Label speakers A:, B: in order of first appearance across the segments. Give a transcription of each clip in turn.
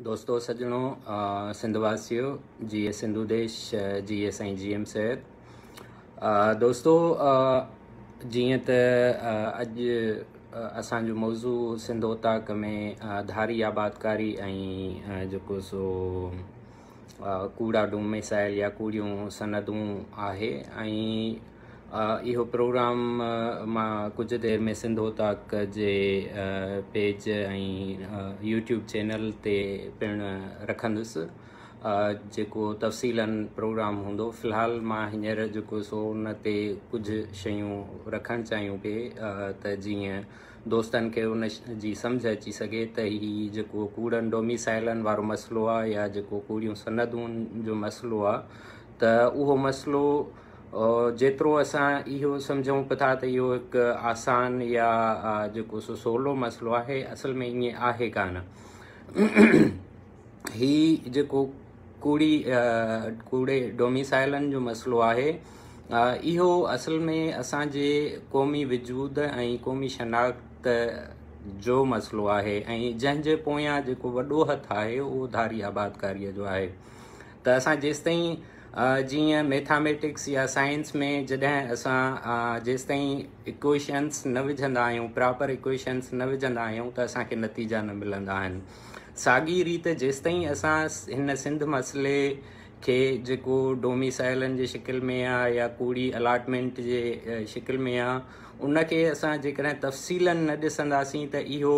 A: दोस्तों सज्जनों सिंधवासियो जीए सिंधु देश जीए साईं GM सैद दोस्तों जीअं त अॼु असांजो मौज़ू सिंधो ताक में धारी आबादकारी ऐं जेको सो कूड़ा डोमिसाइल या कूड़ियूं सनदूं आहे ऐं इहो प्रोग्राम मां कुझु देरि में सिंधो ताक जे पेज ऐं यूट्यूब चैनल ते पिणु रखंदुसि जेको तफ़सीलन प्रोग्राम हूंदो। फ़िलहाल मां हींअर जेको सो उन ते कुझु शयूं रखणु चाहियूं पिए त जीअं दोस्तनि खे उन जी सम्झ अची सघे त हीउ जेको कूड़नि डोमिसाइलनि वारो मसइलो आहे या जेको कूड़ियूं सनदुनि जो मसइलो आहे त उहो मसइलो जेतिरो असां इहो सम्झूं पिया त इहो हिकु आसान या जेको सवलो मसइलो आहे, असल में ईअं आहे कान। ही जेको कूड़े डोमिसाइलनि जो मसइलो आहे इहो असल में असांजे क़ौमी वजूद ऐं क़ौमी शनाख़्त जो मसइलो आहे ऐं जंहिंजे पोयां जेको वॾो हथु आहे उहो धारी आबादकारीअ जो आहे। त असां जेसिताईं जीअं मैथमेटिक्स या साइंस में जॾहिं असां जेसिताईं इक्वेशन्स न विझंदा आहियूं, प्रॉपर इक्वेशन्स न विझंदा आहियूं त असांखे नतीजा न मिलंदा आहिनि। साॻी रीति जेसिताईं असां हिन सिंध मसइले खे जेको डोमिसाइलनि जे शिकिल में आहे या कूड़ी अलाटमेंट जे शिकिल में आहे उनखे असां जेकॾहिं तफ़सीलन न ॾिसंदासीं त इहो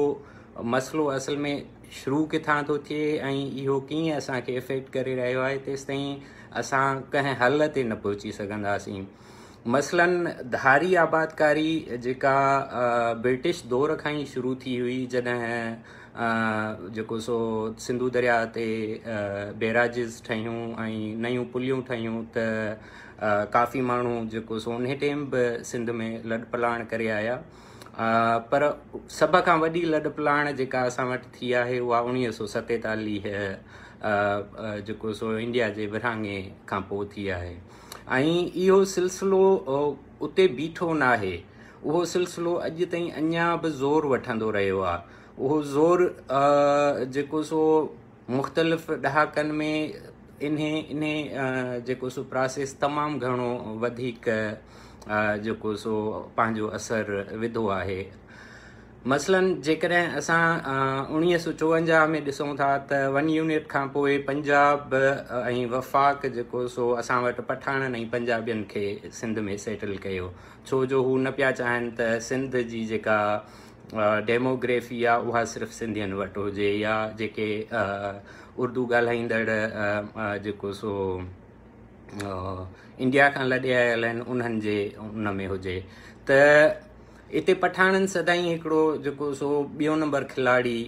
A: मसइलो असल में शुरू किथां थो थिए ऐं इहो कीअं असांखे इफेक्ट करे रहियो आहे तेसिताईं असां कंहिं हल ते न पहुची सघंदासीं। मसलन धारी आबादकारी जेका ब्रिटिश दौर खां ई शुरू थी हुई, जॾहिं जेको सो सिंधु दरिया ते बैराजिस ठहियूं ऐं नयूं पुलियूं ठहियूं त काफ़ी माण्हू जेको सो उन टाइम बि सिंध में लॾ पलाण करे आया। पर सभ खां वॾी लॾ पलाण जेका असां वटि थी आहे उहा 1947 जेको सो इंडिया जे विरहाङे खां पोइ थी आहे ऐं इहो सिलसिलो उते बीठो न आहे। उहो सिलसिलो अॼु ताईं अञा बि ज़ोर वठंदो रहियो आहे। उहो ज़ोर जेको सो मुख़्तलिफ़ ॾहाकनि में इन जेको सो प्रोसेस तमामु घणो वधीक जेको सो पंहिंजो असरु विधो आहे। मसलन जेकॾहिं असां 1954 में ॾिसूं था त 1 यूनिट खां पोइ पंजाब ऐं वफ़ाक़ जेको सो असां वटि पठाणनि ऐं पंजाबियुनि खे सिंध में सेटल कयो, छो जो हू न पिया चाहिनि त सिंध जी जेका डेमोग्राफी आहे उहा सिर्फ़ु सिंधियुनि वटि हुजे या जेके उर्दू ॻाल्हाईंदड़ जेको सो इंडिया खां लॾे आयल आहिनि उन्हनि जे उन में हुजे। त इते पठाणनि सदाईं हिकिड़ो जेको सो ॿियो नंबर खिलाड़ी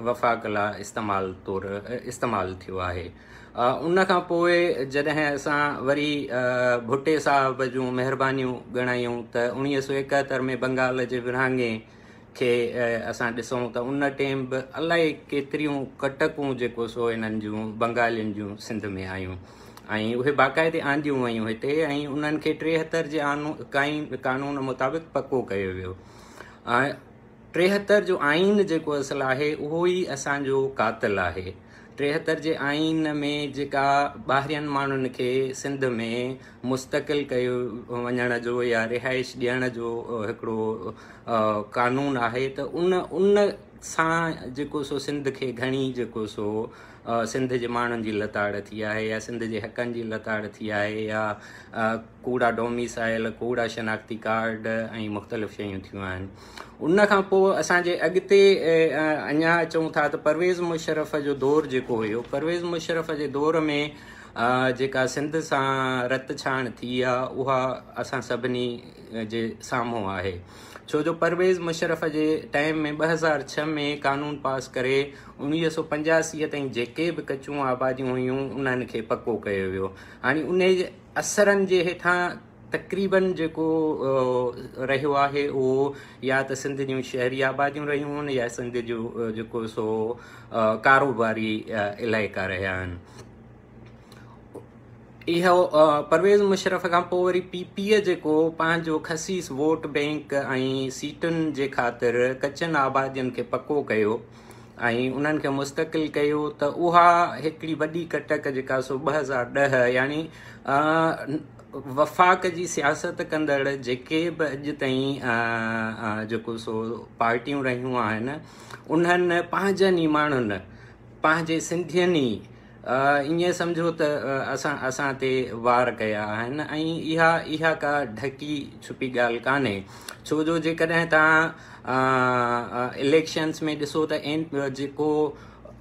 A: वफ़ाक़ लाइ इस्तेमालु थियो आहे। उन खां पोइ जॾहिं असां वरी भुट्टे साहब जूं महिरबानियूं ॻणायूं त 1971 में बंगाल जे विरहाङे खे असां ॾिसूं त उन टाइम बि अलाए केतिरियूं कटकूं जेको सो इन्हनि जूं बंगालियुनि जूं सिंध में आयूं ऐं उहे बाक़ाइदे आंदियूं वयूं हिते ऐं उन्हनि खे 73 जे कानून मुताबिक़ पको कयो वियो। 73 जो आइन जेको असल आहे उहो ई असांजो कातिल आहे। 73 जे आइन में जेका ॿाहिरियनि माण्हुनि खे सिंध में मुस्तक़िल कयो वञण जो या रिहाइश ॾियण जो हिकिड़ो कानून आहे त उन सां जेको सो सिंध खे घणी जेको सो सिंध जे माण्हुनि जी लताड़ थी आहे या सिंध जे हक़नि जी लताड़ थी आहे या कूड़ा डोमिसाइल, कूड़ा शनाख़्ती कार्ड ऐं मुख़्तलिफ़ शयूं थियूं आहिनि। उन खां पोइ असांजे अॻिते अञा अचूं था त परवेज़ मुशर्रफ जो दौरु जेको हुयो, परवेज़ मुशर्रफ जे दौर में जेका सिंध सां रत छाण थी आहे उहा असां सभिनी जे साम्हूं आहे, छो जो परवेज़ मुशर्रफ जे टाइम में 2006 में कानून पास करे 1985 ताईं जेके बि कचूं आबादियूं हुयूं उन्हनि खे पको कयो वियो। हाणे उन जे असरनि जे हेठां तक़रीबन जेको रहियो आहे उहो या त सिंध जूं शहरी आबादियूं रहियूं आहिनि या सिंध जो जेको सो कारोबारी इलाइक़ा रहिया आहिनि। इहो परवेज़ मुशर्रफ खां पोइ वरी PPअ जेको पंहिंजो ख़सीस वोट बैंक ऐं सीटुनि जे ख़ातिर कचनि आबादियुनि खे पको कयो ऐं उन्हनि खे मुस्तक़िल कयो त उहा हिकिड़ी वॾी कटक जेका सो 2010 यानी वफ़ाक़ जी सियासत कंदड़ जेके बि अॼु ताईं जेको सो पार्टियूं रहियूं आहिनि उन्हनि पंहिंजनि ई माण्हुनि पंहिंजे सिंधियुनि ई ईअं सम्झो त असां ते वार कया आहिनि ऐं इहा का ढकी छुपी ॻाल्हि कान्हे छो जो जेकॾहिं तव्हां इलेक्शन्स में ॾिसो त जेको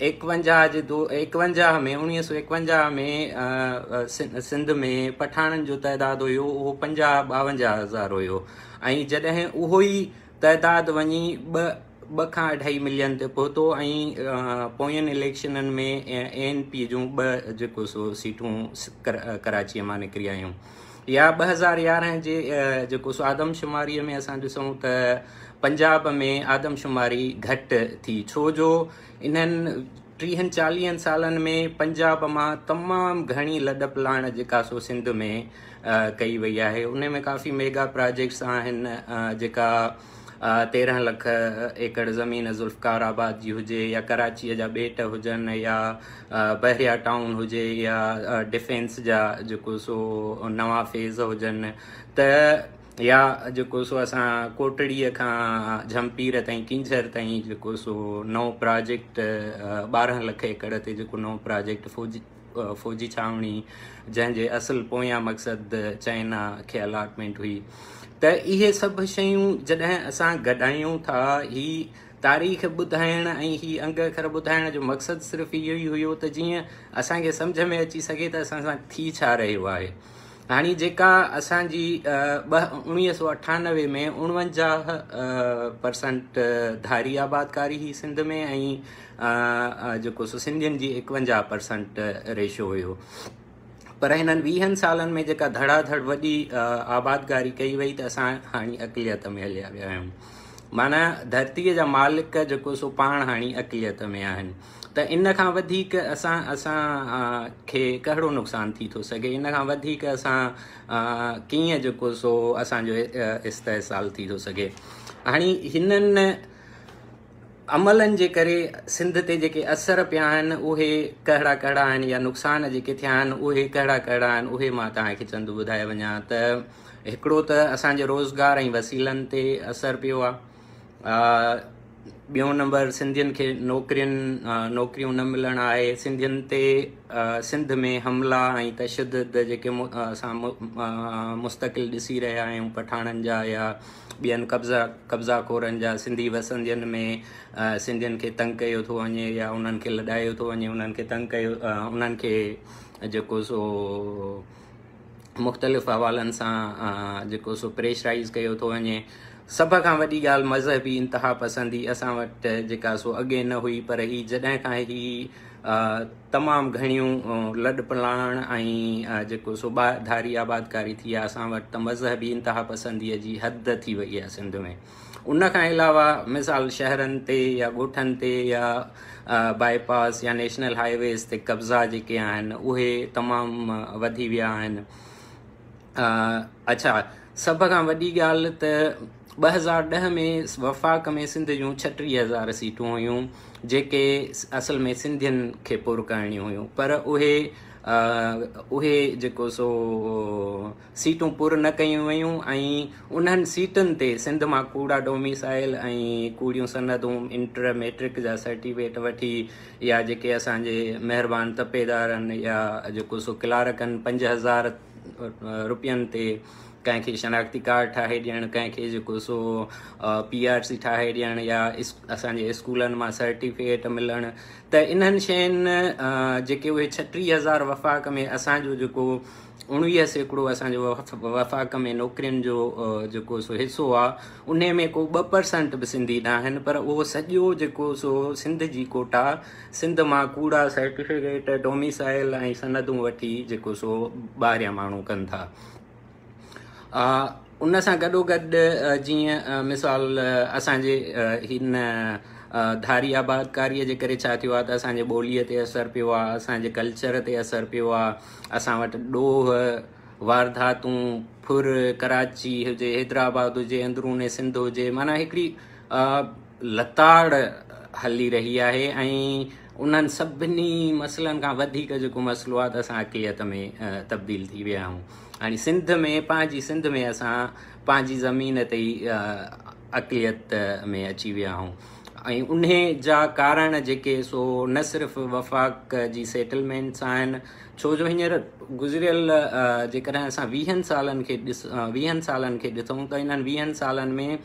A: 1951 में 1951 में सिंध में पठाणनि जो तइदादु हुयो उहो 50-52 हज़ार हुयो ऐं जॾहिं उहो ई तइदादु वञी 2 खां 2.5 मिलियन ते पहुतो ऐं पोयनि इलेक्शननि में ANP जूं 2 जेको सो सीटूं कराचीअ मां निकिरी आयूं या 2011 जे जेको सो आदमशुमारीअ में असां ॾिसूं त पंजाब में आदमशुमारी घटि थी छो जो इन्हनि 30-40 सालनि में पंजाब मां तमामु घणी लॾ पलाण जेका सो सिंध में कई वई आहे उन में काफ़ी मेगा प्रोजेक्ट्स आहिनि जेका 13 लाख एकड़ ज़मीन ज़ुल्फ़कार आबाद जी हुजे या कराचीअ जा ॿेट हुजनि या बहरिया टाउन हुजे या डिफेंस जा जेको सो नवां फेज़ हुजनि त या जेको सो असां कोटड़ीअ खां झमपीर ताईं किंझर ताईं जेको सो नओं प्रोजेक्ट 12 लाख एकड़ ते जेको नओं प्रोजेक्ट फ़ौजी छावनी जंहिंजे असुलु पोयां मक़सदु चाइना खे अलॉटमेंट हुई त इहे सभु शयूं जॾहिं असां गॾायूं था ही तारीख़ ॿुधाइण ऐं ही अंग अखर ॿुधाइण जो मक़सदु सिर्फ़ु इहो ई हुयो त जीअं असांखे सम्झ में अची सघे त असां सां थी छा रहियो आहे हाणे जेका असांजी 1998 में 49% धारी आबादकारी ही सिंध में ऐं जेको सो सिंधियुनि जी 51% रेशो हुयो पर हिननि 20 सालनि में जेका धड़ाधड़ वॾी आबादकारी कई वई त असां हाणे अक़लियत में हलिया विया आहियूं माना धरतीअ जा मालिक जेको सो पाण हाणे अक़लियत में आहिनि त इन खां वधीक असां खे कहिड़ो नुक़सानु थी थो सघे इन खां वधीक असां कीअं जेको सो असांजो इस्तेहसाल थी थो सघे हाणे हिननि अमलनि जे करे सिंध ते जेके असर पिया आहिनि उहे कहिड़ा कहिड़ा आहिनि या नुक़सान जेके थिया आहिनि उहे कहिड़ा कहिड़ा आहिनि उहे मां तव्हांखे चंद ॿुधाए वञा त हिकिड़ो त असांजे रोज़गार ऐं वसीलनि ते असरु पियो आहे ॿियों नंबर सिंधियुनि खे नौकरियूं न मिलणु आहे सिंधियुनि ते सिंध में हमला ऐं तशदुद जेके असां मुस्तक़िल ॾिसी रहिया आहियूं पठाणनि जा या ॿियनि कब्ज़ाखोरनि जा सिंधी वसंदियुनि में सिंधियुनि खे तंग कयो थो वञे या उन्हनि खे लॾायो थो वञे उन्हनि खे तंग कयो उन्हनि खे जेको सो मुख़्तलिफ़ हवालनि सां जेको सो प्रेशराइज़ कयो थो वञे सभ खां वॾी ॻाल्हि मज़हबी इंतिहा पसंदी असां वटि जेका सो अॻे न हुई पर ही जॾहिं खां ही तमामु घणियूं लॾ पलाण ऐं जेको सो धारी आबादकारी थी आहे असां वटि त मज़हबी इंतिहा पसंदीअ जी हद थी वई आहे सिंध में उन खां अलावा मिसाल शहरनि ते या ॻोठनि ते या बाईपास या नेशनल हाईवेज़ ते कब्ज़ा जेके आहिनि उहे तमामु वधी विया आहिनि अच्छा सभ खां वॾी ॻाल्हि त 2010 में वफ़ाक़ में सिंध जूं 36,000 सीटूं हुयूं जेके असल में सिंधियुनि खे पुर करणियूं हुयूं पर उहे जेको सो सीटूं पुर न कयूं वयूं ऐं उन्हनि सीटुनि ते सिंध मां कूड़ा डोमिसाइल ऐं कूड़ियूं सनदूं इंटर मैट्रिक जा सर्टिफिकेट वठी या जेके असांजे महिरबान तपेदारनि या जेको सो क्लार्कनि 5,000 रुपयनि ते कंहिंखे शनाख्ती कार्ड ठाहे ॾियणु कंहिंखे जेको सो PRC ठाहे ॾियणु या असांजे स्कूलनि मां सर्टिफिकेट मिलणु त इन्हनि शयुनि जेके उहे 36,000 वफ़ाक़ में असांजो जेको 19% असांजो वफ़ाक़ में नौकरियुनि जो जेको सो हिसो आहे उन में को 2% बि सिंधी न आहिनि पर उहो सॼो जेको सो सिंध जी कोटा सिंध मां कूड़ा सर्टिफिकेट डोमिसाइल ऐं सनदूं वठी जेको सो ॿाहिरियां माण्हू कनि था उन सां गॾोगॾु जीअं मिसाल असांजे हिन धारी आबादकारीअ जे करे छा थियो आहे त असांजे ॿोलीअ ते असरु पियो आहे असांजे कल्चर ते असरु पियो आहे असां वटि ॾोह वारधातूं फुर कराची हुजे हैदराबाद हुजे अंदरूने सिंध हुजे माना हिकिड़ी लताड़ हली रही आहे ऐं उन्हनि सभिनी मसइलनि खां वधीक जेको मसइलो आहे त असां अक़लियत में तब्दील थी विया आहियूं। हाणे सिंध में असां पंहिंजी ज़मीन ते ई अक़लियत में अची विया आहियूं ऐं उन जा कारण जेके सो न सिर्फ़ु वफ़ाक़ जी सेटलमेंट्स आहिनि, छो जो हींअर गुज़िरियल जेकॾहिं असां 20 सालनि खे ॾिसूं त इन्हनि 20 सालनि में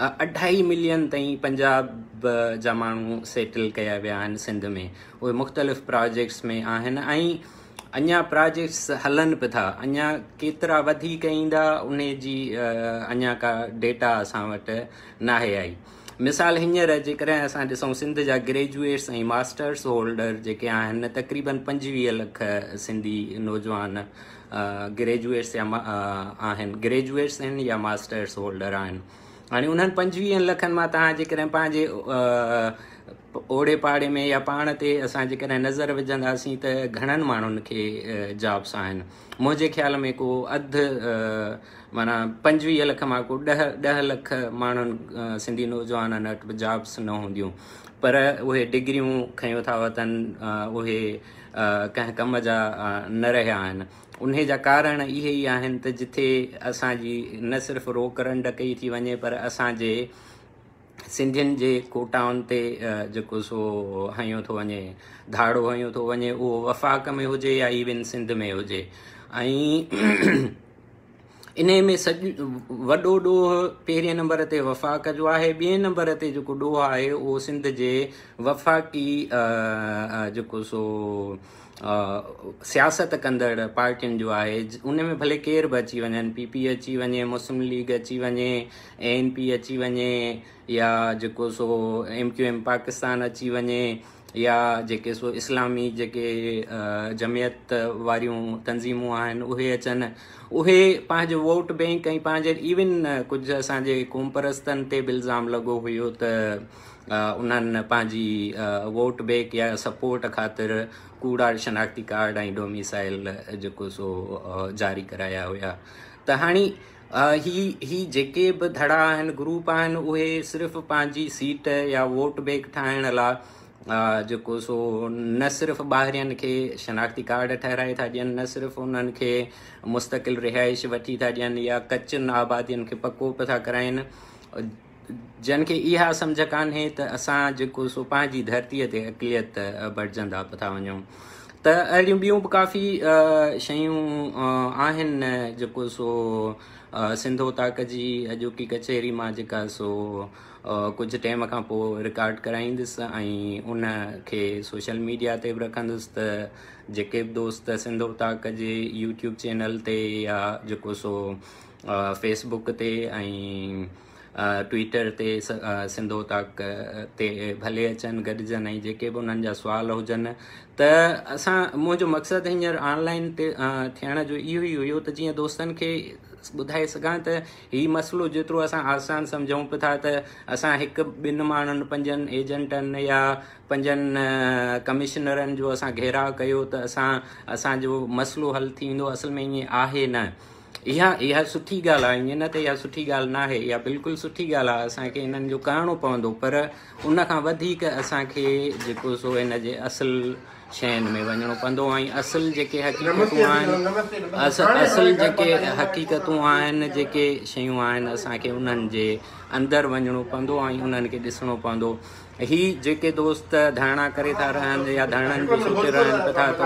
A: 2.5 मिलियन ताईं पंजाब जा माण्हू सेटल कया विया आहिनि सिंध में। उहे मुख़्तलिफ़ प्रोजेक्ट्स में आहिनि ऐं अञा प्रोजेक्ट्स हलनि पिया था। अञा केतिरा वधीक ईंदा उन जी अञा का डेटा असां वटि नाहे आई। मिसाल हींअर जेकॾहिं असां ॾिसूं सिंध जा ग्रेजुएट्स ऐं मास्टर्स होल्डर जेके आहिनि तक़रीबन 25 लख सिंधी नौजवान ग्रेजुएट्स आहिनि या मास्टर्स होल्डर आहिनि। हाणे उन्हनि 25 लखनि मां तव्हां जेकॾहिं पंहिंजे ओड़े पाड़े में या पाण ते असां जेकॾहिं नज़र विझंदासीं त घणनि माण्हुनि खे जॉब्स आहिनि। मुंहिंजे ख़्याल में को अधु माना 25 लख मां को 10 लख माण्हुनि सिंधी नौजवाननि वटि जॉब्स न हूंदियूं, पर उहे डिग्रियूं खयूं था वठनि, उहे कंहिं कम जा न रहिया आहिनि। उन जा कारण इहे ई आहिनि त जिथे असांजी न सिर्फ़ु रोक रंड कई थी वञे पर असांजे सिंधियुनि जे कोटाउनि ते जेको सो हयो थो वञे, धाड़ो हयो थो वञे, उहो वफ़ाक़ में हुजे या इवन सिंध में हुजे। ऐं इन में वॾो ॾोह पहिरें नंबर ते वफ़ाक़ जो आहे। ॿिए नंबर ते जेको ॾोह आहे उहो सिंध जे वफ़ाक़ी जेको सो सियासत कंदड़ पार्टियुनि जो आहे। उन में भले केर बि अची वञनि, PP अची वञे, मुस्लिम लीग अची वञे, ANP अची वञे, या जेको सो MQM पाकिस्तान अची वञे, या जेके सो इस्लामी जेके जमियत वारियूं तंज़ीमूं आहिनि उहे अचनि। उहे पंहिंजो वोट बैंक ऐं पंहिंजे इवन कुझु असांजे क़ौम परस्तनि ते बि इल्ज़ाम लॻो हुयो त उन्हनि पंहिंजी वोट बैंक या सपोर्ट ख़ातिर कूड़ा शनाख्ती कार्ड ऐं डोमिसाइल जेको सो जारी कराया हुया। त हाणे ही जेके बि धड़ा आहिनि, ग्रुप आहिनि, उहे सिर्फ़ु पंहिंजी सीट या वोट बैंक ठाहिण लाइ जेको सो न सिर्फ़ु ॿाहिरियनि खे शनाख्ती कार्ड ठहिराए था ॾियनि, न सिर्फ़ु उन्हनि खे मुस्तक़िल रिहाइश वठी था ॾियनि या कचनि आबादियुनि खे पको पिया था कराइनि। जन खे इहा सम्झ कान्हे त असां जेको सो पंहिंजी धरतीअ ते अक़लियत बणिजंदा पिया था वञूं। त अहिड़ियूं ॿियूं बि काफ़ी शयूं आहिनि जेको सो सिंधो ताक़त जी अॼोकी कचहरी मां जेका सो कुझु टाइम खां पोइ रिकॉर्ड कराईंदुसि ऐं उन खे सोशल मीडिया ते बि रखंदुसि त जेके बि दोस्त सिंधो ताक़त जे YouTube चैनल ते या जेको सो फेसबुक ते ऐं ट्विटर ते सिंधो ताक़त ते भले अचनि, गॾिजनि ऐं जेके बि उन्हनि जा सुवाल हुजनि। त मुंहिंजो मक़सदु हींअर ऑनलाइन ते थियण जो इहो ई हुयो त जीअं दोस्तनि खे ॿुधाए सघां त हीउ मसइलो जेतिरो असां आसान सम्झूं पिया था त असां 1-2 माण्हुनि, 5 एजेंटनि या 5 कमिशनरनि जो असां घेराव कयो त असांजो मसइलो हल थींदो, असल में ईअं आहे न। इहा सुठी ॻाल्हि आहे, ईअं न त इहा सुठी ॻाल्हि न आहे, इहा बिल्कुलु सुठी ॻाल्हि आहे। असांखे इन्हनि जो करिणो पवंदो, पर उन खां वधीक असांखे जेको सो इन जे असुल शयुनि में वञिणो पवंदो ऐं असुल जेके हक़ीक़तूं आहिनि, जेके शयूं आहिनि, असांखे उन्हनि जे अंदरि वञिणो पवंदो ऐं उन्हनि खे ॾिसणो पवंदो। ही जेके दोस्त धरना करे था रहनि या धरणनि जी सोचे रहनि पिया था त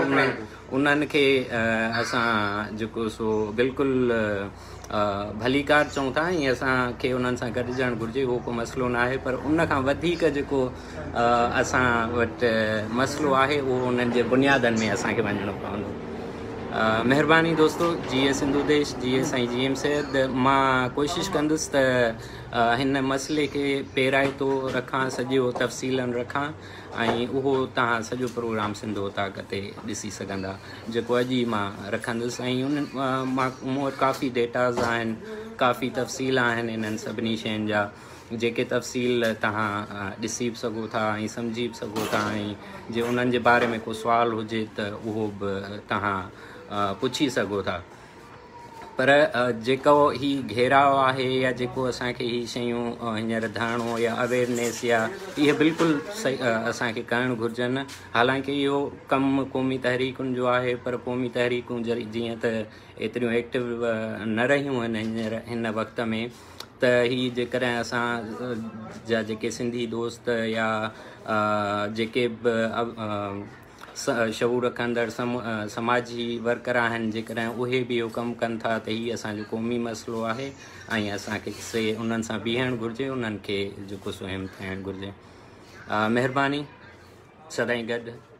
A: उन्हनि खे असां जेको सो बिल्कुलु भलीकार चऊं था ऐं असांखे उन्हनि सां गॾिजणु घुरिजे, उहो को मसइलो न आहे। पर उन खां वधीक जेको असां वटि मसइलो आहे उहो उन्हनि जे बुनियादनि में असांखे वञिणो पवंदो। महिरबानी दोस्तो, जीए सिंधु देश, जीए साईं GM सैद। मां कोशिशि कंदुसि त हिन मसइले खे पेराइतो रखां, सॼो तफ़सीलन रखां ऐं उहो तव्हां सॼो प्रोग्राम सिंधो ताक़त ते ॾिसी सघंदा, जेको अॼु ई मां रखंदुसि। ऐं मूं वटि काफ़ी डेटाज़ आहिनि, काफ़ी तफ़सील आहिनि इन्हनि सभिनी शयुनि जा, जेके तफ़सील तव्हां ॾिसी बि सघो था ऐं सम्झी बि सघो था। ऐं जे उन्हनि जे बारे में को सुवाल हुजे त उहो बि तव्हां पुछी सघो था। पर जेको ही घेराव आहे या जेको असांखे ही शयूं हींअर धारणो या अवेयरनेस या इहे बिल्कुलु सही असांखे करणु घुरिजनि। हालांकि इहो कमु क़ौमी तहरीकुनि जो आहे, पर क़ौमी तहरीकूं जीअं त एतिरियूं एक्टिव न रहियूं आहिनि हींअर हिन वक़्त में, त ही जेकॾहिं असां जा जेके सिंधी दोस्त या जेके बि शऊर रखंदड़ समाजी वर्कर आहिनि, जेकॾहिं उहे बि इहो कमु कनि था त हीउ असांजो क़ौमी मसइलो आहे ऐं असांखे उन्हनि सां बीहणु घुरिजे, उन्हनि खे जेको सो हिमथाइणु घुरिजे। महिरबानी, सदाईं गॾु।